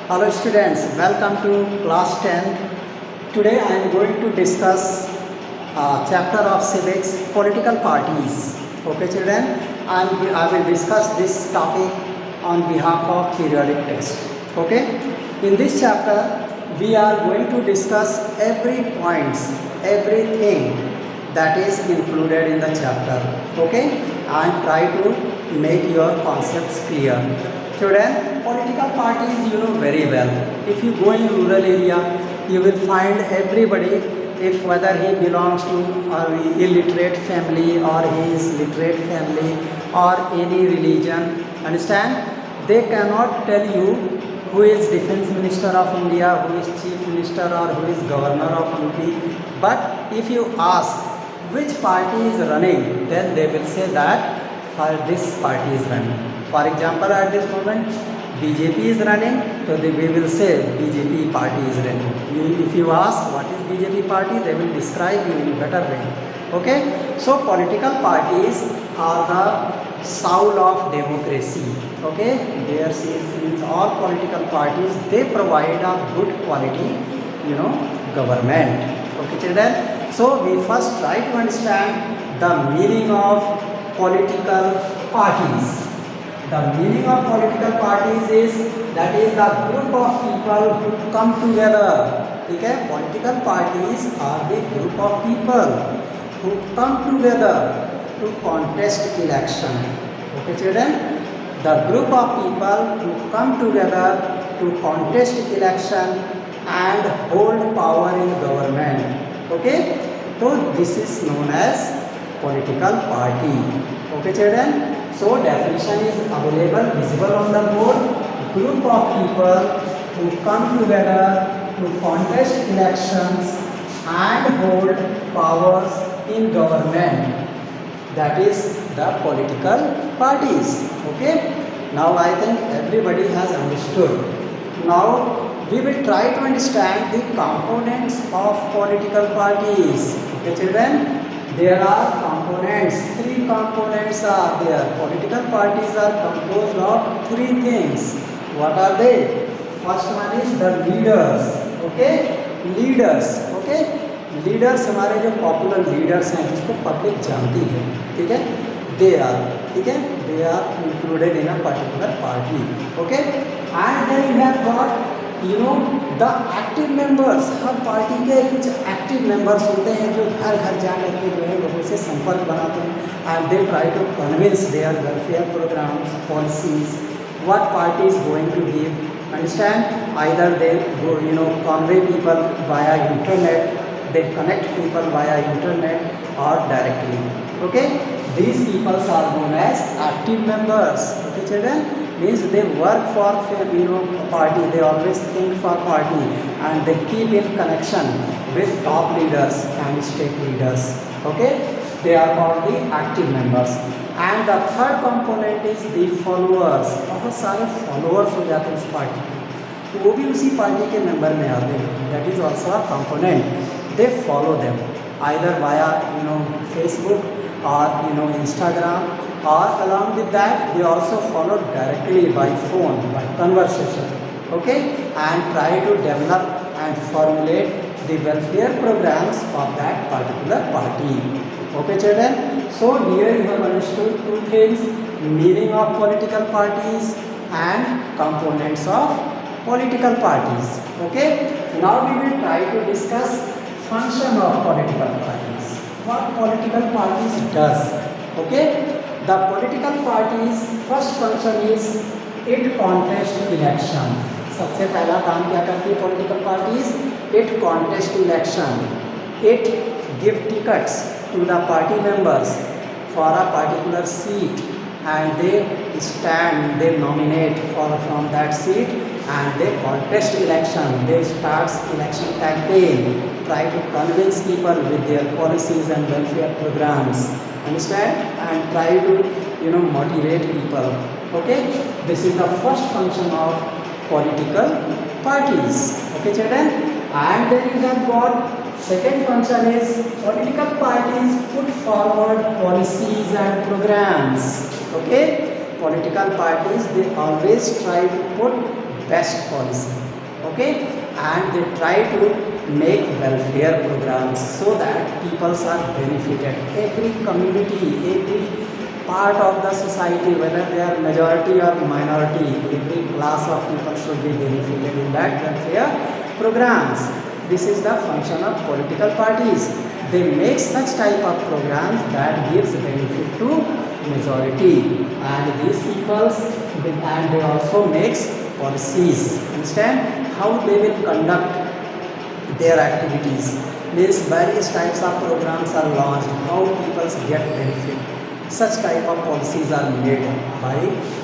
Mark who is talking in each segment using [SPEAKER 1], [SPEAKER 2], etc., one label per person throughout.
[SPEAKER 1] Hello students, welcome to class 10. Today I am going to discuss chapter of civics, political parties. Okay children, I will discuss this topic on behalf of periodic test. Okay, in this chapter we are going to discuss every points, everything that is included in the chapter. Okay, and try to make your concepts clear. Children, political parties you know very well. If you go in rural area, you will find everybody, if whether he belongs to an illiterate family or he is literate family or any religion, understand? They cannot tell you who is defense minister of India, who is chief minister or who is governor of UP. But if you ask which party is running, then they will say that this party is running. For example, at this moment BJP is running, so we will say BJP party is running. If you ask what is BJP party, they will describe you in better way. Okay, so political parties are the soul of democracy. Okay, there since all political parties, they provide a good quality government. Okay children, so we first try to understand the meaning of political parties. The meaning of political parties is that is the group of people who come together. Okay, political parties are the group of people who come together to contest election. Okay children, the group of people who come together to contest election and hold power in government. Okay, so this is known as political party. Okay children, so definition is available, visible on the board. Group of people who come together to contest elections and hold powers in government. That is the political parties. Okay, now I think everybody has understood. Now we will try to understand the components of political parties. Okay children, there are components, three components are there. Political parties are composed of three things. What are they? First one is the leaders. Okay, leaders. Okay, leaders हमारे जो popular leaders हैं जिसको public जानती है, ठीक है, they are, ठीक है, they are included in a particular party. Okay, and then you have got the active members. हर पार्टी के कुछ एक्टिव मेंबर्स होते हैं जो घर घर जा करके जो है लोगों से संपर्क बनाते हैं and they try to convince their welfare programmes, policies, what party is going to give. Understand? Either they go convey people via internet, they connect people via internet or directly. Okay, these people are known as active members. Okay children, means they work for party, they always think for party and they keep in connection with top leaders and state leaders. Okay, they are called the active members. And the third component is the followers. बहुत सारे followers हो जाते हैं उस party के, वो भी उसी पार्टी के मेंबर में आते हैं. That is also a component. They follow them either via Facebook और इंस्टाग्राम, और along with that they also follow directly by phone, by conversation. Okay, and try to develop and formulate the welfare programmes of that particular party. Okay children, so here you have understood two things: meaning of political parties and components of political parties. Okay, now we will try to discuss function of political parties. What political parties does? Okay, the political parties first function is it contest election. सबसे पहला काम क्या करती है political parties? It contest election. It give tickets to the party members for a particular seat and they stand, they nominate from that seat and they contest election. They start election campaign, try to convince people with their policies and welfare programs, understand, and try to motivate people. Okay, this is the first function of political parties. Okay children, and then you have got second function is political parties put forward policies and programs. Okay, political parties, they always try to put best policy, okay, and they try to make welfare programs so that people are benefited. Every community, every part of the society, whether they are majority or minority, every class of people should be benefited in that welfare programs. This is the function of political parties. They make such type of programs that gives benefit to majority, and these peoples, and they also makes policies. Understand how they will conduct their activities. Means various types of programs are launched, how people get benefit. Such type of policies are made by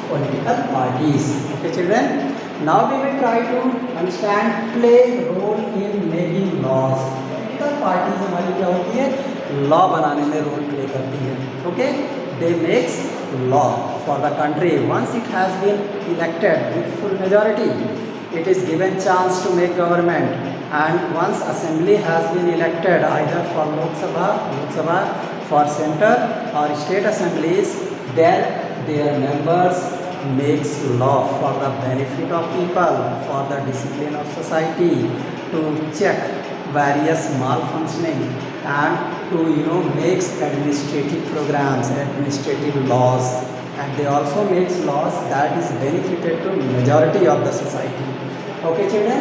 [SPEAKER 1] political parties. Okay children, now we will try to understand play role in making laws. Political parties हमारी क्या होती है, law बनाने में role play करती है. Okay, they makes law for the country. Once it has been elected with full majority, it is given chance to make government, and once assembly has been elected either for Lok Sabha, for center or state assemblies, then their members makes law for the benefit of people, for the discipline of society, to check various malfunctioning, and to makes administrative programs, administrative laws, and they also makes laws that is benefited to majority of the society. Okay children,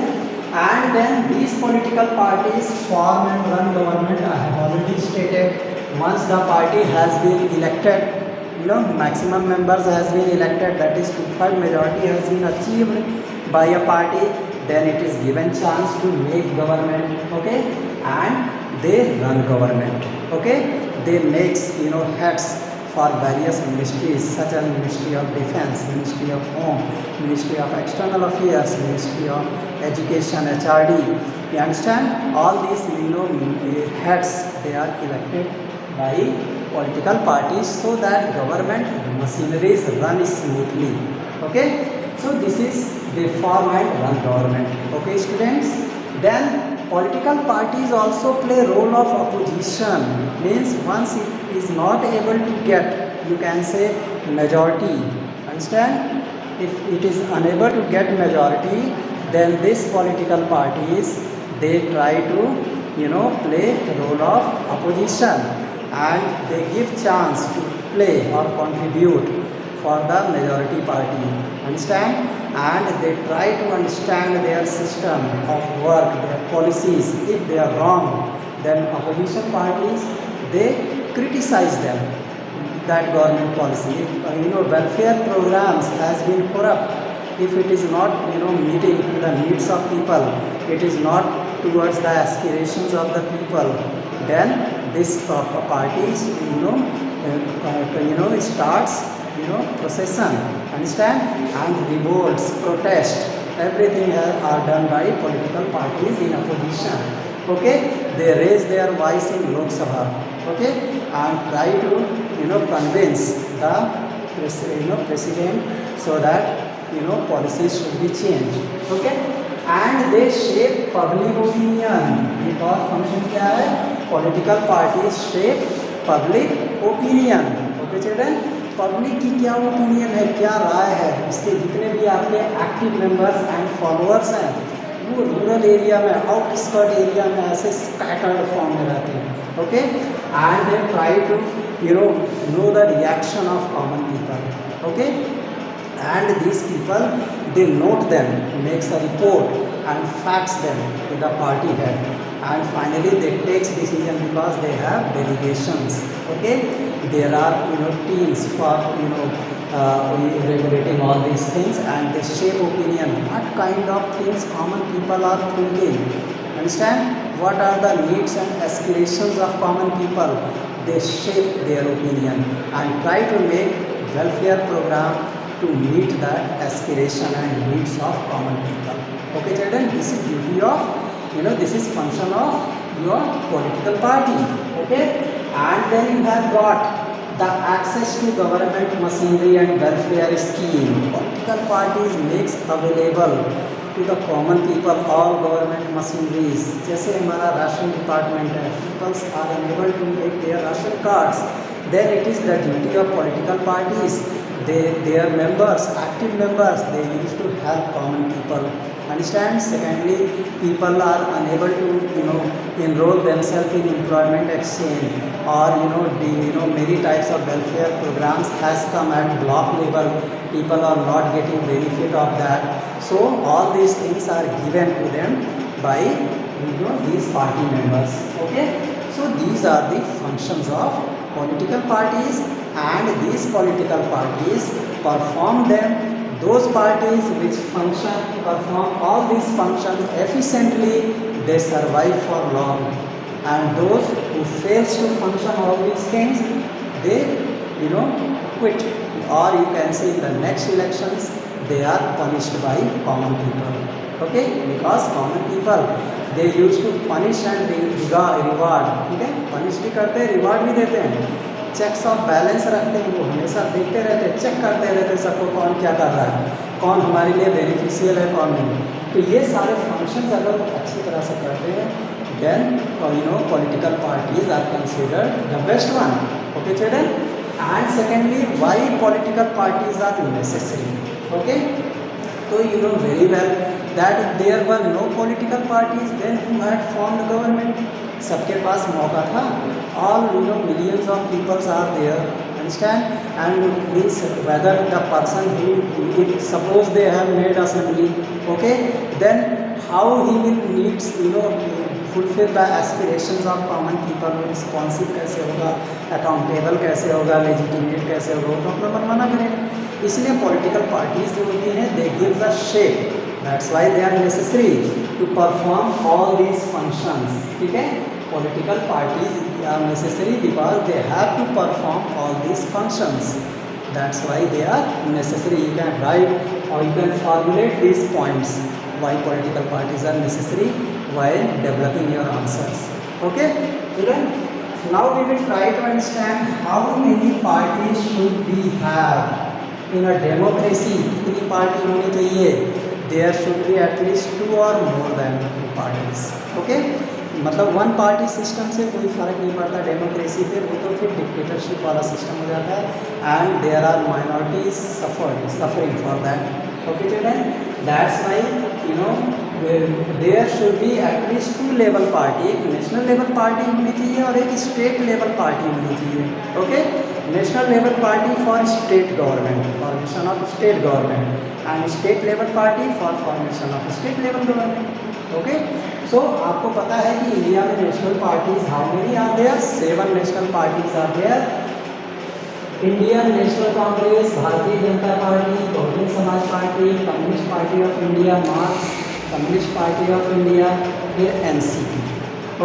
[SPEAKER 1] and then these political parties form and run government. I have already stated, once the party has been elected, maximum members has been elected, that is 2/3 majority has been achieved by a party, then it is given chance to make government. Okay, and they run government. Okay, they makes heads for various ministries such as Ministry of Defense, Ministry of Home, Ministry of External Affairs, Ministry of Education, HRD. You understand, all these heads, they are elected by political parties so that government machineries run smoothly. Okay, so this is the form and run government. Okay students, then political parties also play role of opposition. Means once it is not able to get, you can say, majority. Understand, if it is unable to get majority, then these political parties, they try to play role of opposition, and they give chance to play or contribute for the majority party. Understand, and they try to understand their system of work, their policies. If they are wrong, then opposition parties, they criticize them, that government policy. If welfare programs has been corrupt, if it is not meeting the needs of people, it is not towards the aspirations of the people, then this parties starts procession. Understand, and revolts, protest, everything are done by political parties in opposition. Okay, they raise their voice in Lok Sabha. Okay, and try to convince the president so that policies should be changed. Okay, and they shape public opinion. एक और function क्या है, political parties shape public opinion. Okay children, public की क्या opinion है, क्या राय है, इसके जितने भी आपके एक्टिव मेंबर्स एंड फॉलोअर्स हैं, वो रूरल एरिया में, आउटस्कर्ट एरिया में ऐसे स्कैटर्ड फॉर्म में रहते हैं. Okay, and they try to know the reaction of common people. Okay, and these people, they note them, makes a report and fax them to the party head, and finally they takes decision because they have delegations. Okay, there are teams for regulating all these things, and they shape opinion, what kind of things common people are thinking. Understand, what are the needs and aspirations of common people. They shape their opinion and try to make welfare program to meet that aspiration and needs of common people. Okay children, this is duty of this is function of your political party. Okay, and then you have got the access to government machinery and welfare scheme. Political parties makes available to the common people all government machineries. जैसे हमारा ration department है, people are unable to make their ration cards, then it is the duty of political parties. their members, active members, they used to help common people. Understand? Secondly, people are unable to enroll themselves in employment exchange, or many types of welfare programs has come at block level. People are not getting benefit of that. So all these things are given to them by these party members. Okay, so these are the functions of political parties, and these political parties perform them. Those parties which perform all these functions efficiently, they survive for long, and those who fails to function all these things, they quit, or you can say in the next elections they are punished by common people. Okay, because common people, they used to punish and reward. ठीक है, punish भी करते हैं, reward भी देते हैं, checks of balance रखते हैं, वो हमेशा देखते रहते हैं, चेक करते रहते हैं सबको, कौन क्या कर रहा है, कौन हमारे लिए बेनिफिशियल है, कौन नहीं. तो ये सारे फंक्शंस अगर वो अच्छी तरह से करते हैं, then political parties are considered the best one. Okay children, and secondly, why political parties are necessary. Okay, so you know very well that if there were no political parties, then who had formed government? सबके पास मौका था. All millions of people are there. Understand? And means whether the person who, if suppose they have made assembly, okay, then how he will needs fulfill the aspirations of common people. Responsive कैसे होगा, accountable कैसे होगा, legitimate कैसे होगा, वो तो अपना मनमाना करेगा. इसलिए political parties जो होती हैं, they give the shape. That's why they are necessary to perform all these functions. ठीक है, political parties are necessary because they have to perform all these functions. That's why they are necessary. You can write or you can formulate these points why political parties are necessary while developing your answers. Okay, children. Now we will try to understand how many parties should we have in a democracy. कितनी party होनी चाहिए? There should be at least 2 or more than 2 parties. Okay, मतलब one party system से कोई फर्क नहीं पड़ता democracy पे, वो तो फिर डिक्टेटरशिप वाला सिस्टम हो जाता है, and there are minorities suffering for that. Okay children, that's why there should be at least 2 level party. एक नेशनल लेवल पार्टी होनी चाहिए और एक स्टेट लेवल पार्टी होनी चाहिए. Okay, national level party for state government, formation of state government, and state level party for formation of state level government. Okay, so आपको पता है कि इंडिया में national parties how many are there? 7 national parties are there. Indian National Congress, Bharatiya Janata Party, Bahujan Samaj Party, Communist Party of India, Marx Communist Party of India, फिर NCP.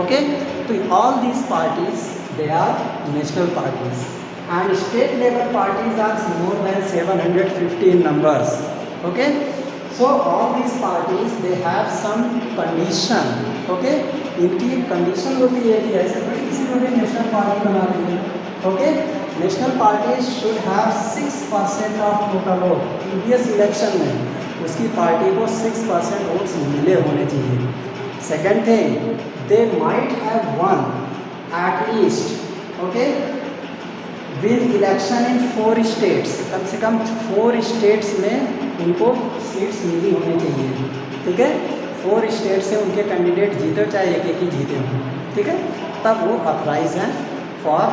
[SPEAKER 1] Okay, तो all these parties they are national parties, and state level parties are more than 750 in numbers. Okay, so all these parties they have some condition. Okay, इनकी condition होती है कि ऐसे बड़ी किसी को भी नेशनल पार्टी बना दी है. Okay, national party should have 6% of total vote. Previous election में उसकी पार्टी को 6% वोट्स मिले होने चाहिए. Second thing, they might have won at least, okay, with election in 4 states. कम से कम 4 स्टेट्स में उनको सीट्स मिली होनी चाहिए. ठीक है, 4 स्टेट से उनके कैंडिडेट जीते, चाहे एक ही जीते हों. ठीक है, तब वो अथराइज हैं फॉर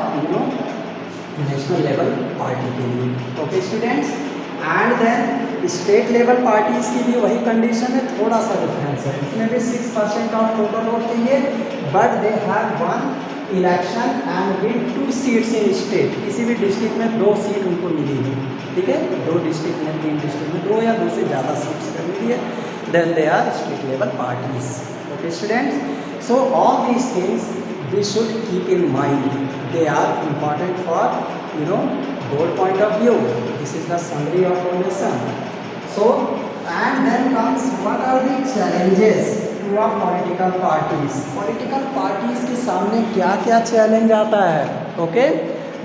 [SPEAKER 1] नेशनल लेवल पार्टी के लिए. Okay students, and then state level parties की भी वही कंडीशन है, थोड़ा सा डिफरेंस है. इसमें भी 6% ऑफ टोटल वोट चाहिए, but they have one election and win 2 seats in state. किसी भी डिस्ट्रिक्ट में 2 सीट उनको मिली है. ठीक है, 2 डिस्ट्रिक्ट में, 3 डिस्ट्रिक्ट में 2 या 2 से ज़्यादा सीट्स कर मिली है, then they are state level parties. Okay students, so all these things we should keep in mind. They are important for whole point of view. This is the summary of our lesson. So, and then comes what are the challenges to our political parties. Political parties के सामने क्या क्या challenge आता है? Okay,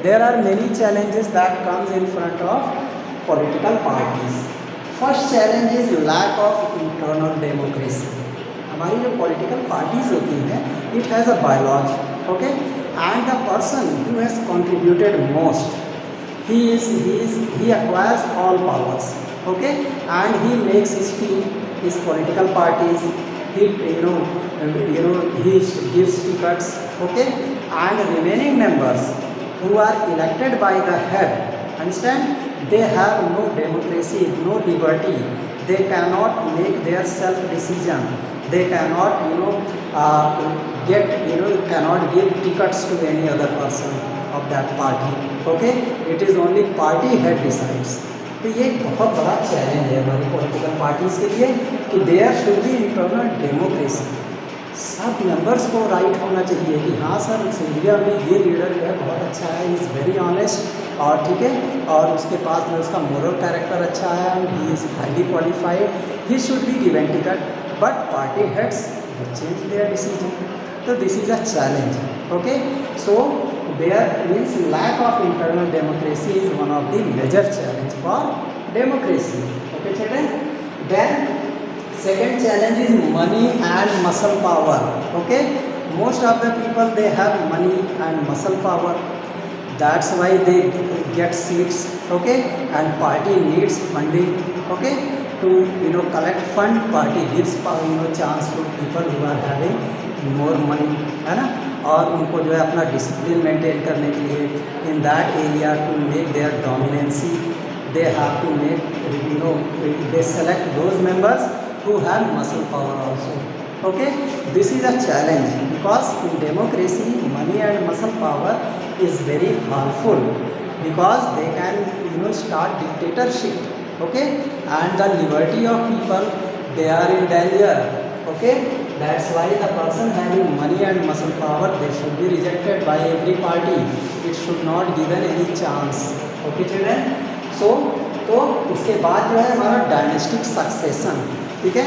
[SPEAKER 1] there are many challenges that comes in front of political parties. First challenge is lack of internal democracy. हमारी जो political parties होती हैं, it has a bylaws, okay, and the person who has contributed most he acquires all powers, okay, and he makes his team, his political parties, he he gives tickets, okay, and remaining members who are elected by the head, understand, they have no democracy, no liberty, they cannot make their self decision, they cannot cannot give tickets to any other person of that party, okay, it is only party head decides. तो ये एक बहुत बड़ा challenge है हमारी political parties के लिए कि there should be internal democracy, सब मेंबर्स को राइट होना चाहिए कि हाँ सर इस इंडिया में ये लीडर जो है बहुत अच्छा है, इज़ वेरी ऑनेस्ट और ठीक है, और उसके पास में उसका मोरल कैरेक्टर अच्छा है and he is highly qualified, he should be given ticket, but party heads change their decision. So this is a challenge, okay. So there means lack of internal democracy is one of the major challenge for democracy, okay children. Then second challenge is money and muscle power, okay. Most of the people, they have money and muscle power, that's why they get seats, okay, and party needs funding, okay, to collect fund, party gives chance to people who are having more money, है ना, और उनको जो है अपना discipline maintain करने के लिए in that area to make their dominancy, they have to make they select those members who have muscle power also, okay. This is a challenge because in democracy money and muscle power is very harmful because they can start dictatorship, okay, and the liberty of people, they are in danger, okay. That's why the person having money and muscle power, they should be rejected by every party, it should not given any chance, okay children. So तो उसके बाद जो है हमारा dynastic succession, ठीक है.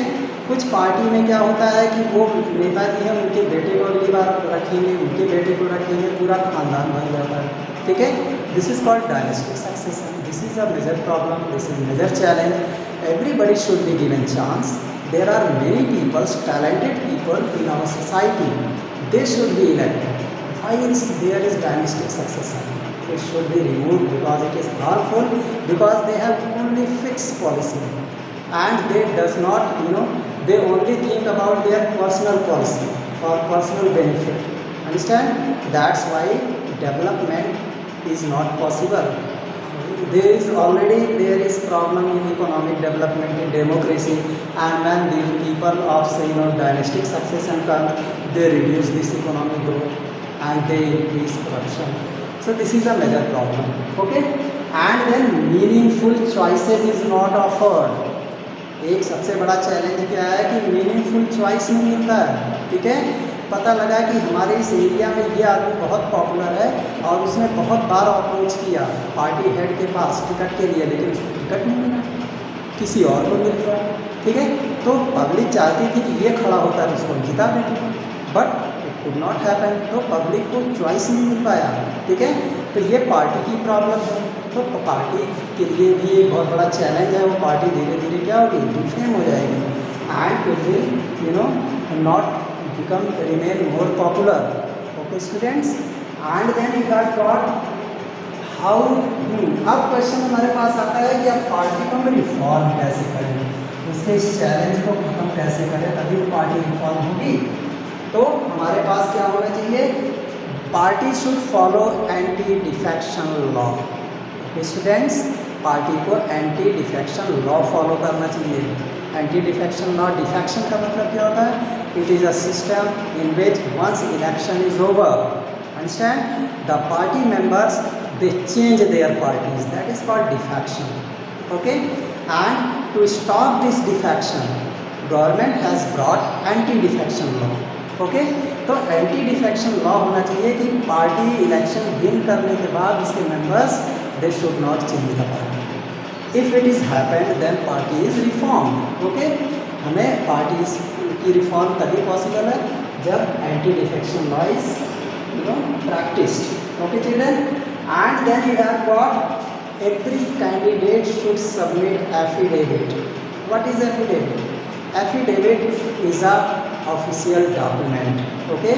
[SPEAKER 1] कुछ party में क्या होता है कि वो नेताजी हैं, उनके बेटे को अगली बार रखेंगे, उनके बेटे को रखेंगे, पूरा खानदान बन जाता है, ठीक है. This is called dynastic succession. This is a major problem, this is major challenge. Everybody should be given chance. There are many people, talented people in our society, they should be elected. Why is there is dynastic succession? It should be removed because it is harmful, because they have only fixed policy and they does not they only think about their personal policy for personal benefit, understand. That's why development is not possible. There is problem in economic development in democracy, and when the people of dynastic succession come, they reduce this economic growth and they increase corruption. So this is a major problem, okay. And then meaningful choices is not offered. एक सबसे बड़ा challenge क्या है कि meaningful choice नहीं मिलता है, ठीक है. पता लगा कि हमारे इस एरिया में ये आदमी बहुत पॉपुलर है और उसने बहुत बार अप्रोच किया पार्टी हेड के पास टिकट के लिए, लेकिन उसको टिकट नहीं मिला, किसी और को मिल रहा है, ठीक है. तो पब्लिक चाहती थी कि ये खड़ा होता है उसको जिता देते, but it could not happen. तो पब्लिक को चॉइस नहीं मिल पाया, ठीक है. तो ये पार्टी की प्रॉब्लम है. तो पार्टी के लिए भी एक बहुत बड़ा चैलेंज है. वो पार्टी धीरे धीरे क्या होगी, डिफेम हो जाएगी and it will not become remain more popular, okay students. And then you got how अब क्वेश्चन हमारे पास आता है कि अब पार्टी को हम रिफॉर्म कैसे करें, उसके इस चैलेंज को खत्म कैसे करें, तभी पार्टी रिफॉर्म होगी. तो हमारे पास क्या होना चाहिए, party should follow anti defection law, okay students. Party को एंटी डिफेक्शन लॉ फॉलो करना चाहिए. एंटी डिफेक्शन लॉ, डिफेक्शन का मतलब क्या होता है, it is a system in which once election is over, understand, the party members, they change their parties, that is called defection, okay. And to stop this defection, government has brought anti defection law, okay. तो anti defection law होना चाहिए कि party election win करने के बाद उसके members, they should not change the party. If it is happened, then party is reformed, okay. हमें parties की रिफॉर्म तभी पॉसिबल है जब anti defection law is practiced, okay children. And then you have got every candidate should submit affidavit. What is affidavit? Affidavit is a official document, okay.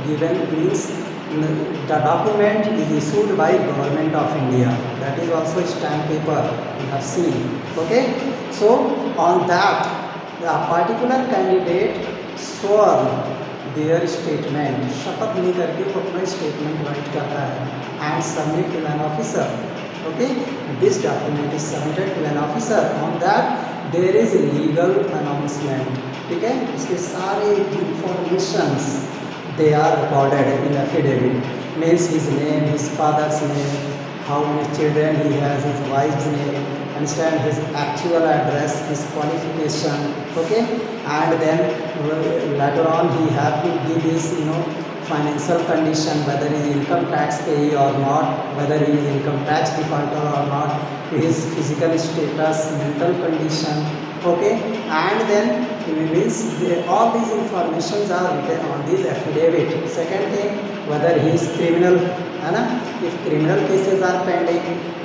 [SPEAKER 1] Given means the document is issued by Government of India. That is also stamp paper you have seen. Okay, so on that the particular candidate sworn their statement, शपथ ले करके वो अपना statement write करता है and submit to an officer. Okay, this document is submitted to an officer. On that there is a legal announcement. ठीक है, इसके सारे informations they are recorded in affidavit. Means his name, his father's name, how many children he has, his wife's name, understand his actual address, his qualification. Okay, and then later on he have to give his financial condition, whether he is income tax payee or not, whether he is income tax defaulter or not, his physical status, mental condition. Okay, and then means all these informations are written on this affidavit. Second thing, whether he is criminal, है ना, if criminal cases are pending,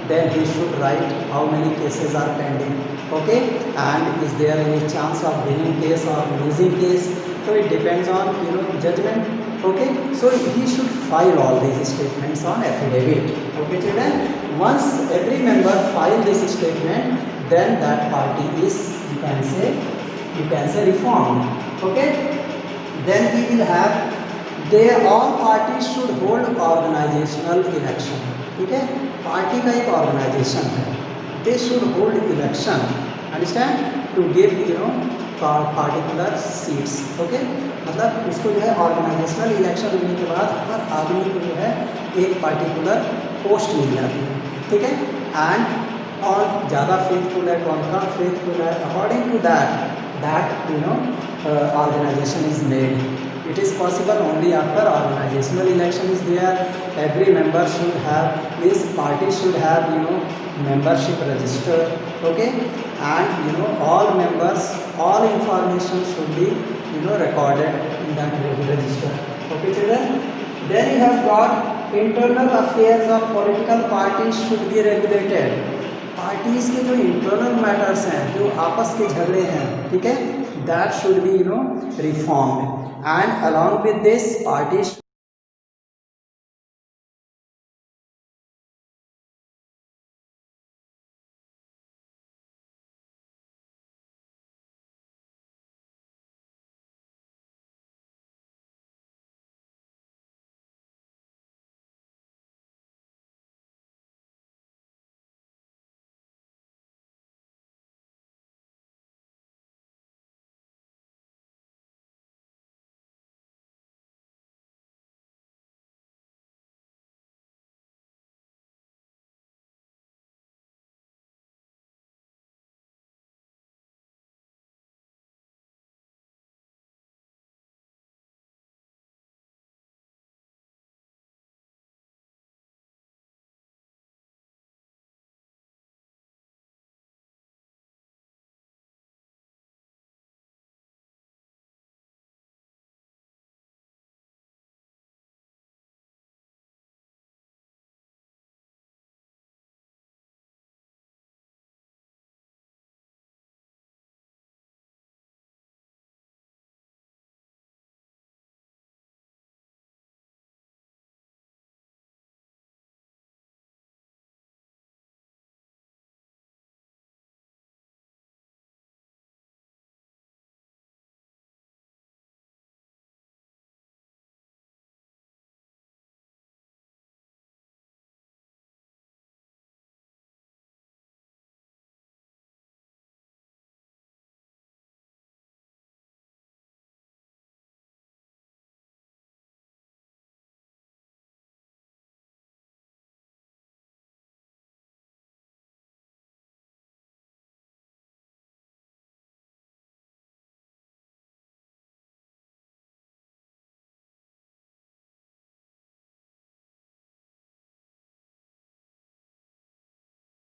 [SPEAKER 1] then he should write how many cases are pending. Okay, and is there any chance of winning case or losing case? So it depends on judgment. Okay, so he should file all these statements on affidavit. Okay children, once every member file this statement, then that party is, you can say reformed. Okay, then we will have, they all parties should hold organizational election. ठीक है, party का एक organisation है, they should hold election, understand, to give particular seats. Okay, मतलब उसको जो है organisational election होने के बाद हर आदमी को जो है एक पार्टिकुलर पोस्ट मिल जाती है. ठीक है, एंड और ज़्यादा फेथफुल है, कौन सा फेथफुल है, according to that organization is made. It is possible only after organizational election is there. Every member should have, this party should have membership register. Okay, and all members, all information should be recorded in that register. Okay children, then you have got internal affairs of political parties should be regulated. Parties के जो internal matters हैं, जो आपस के झगड़े हैं, ठीक है, that should be reformed, and along with this parties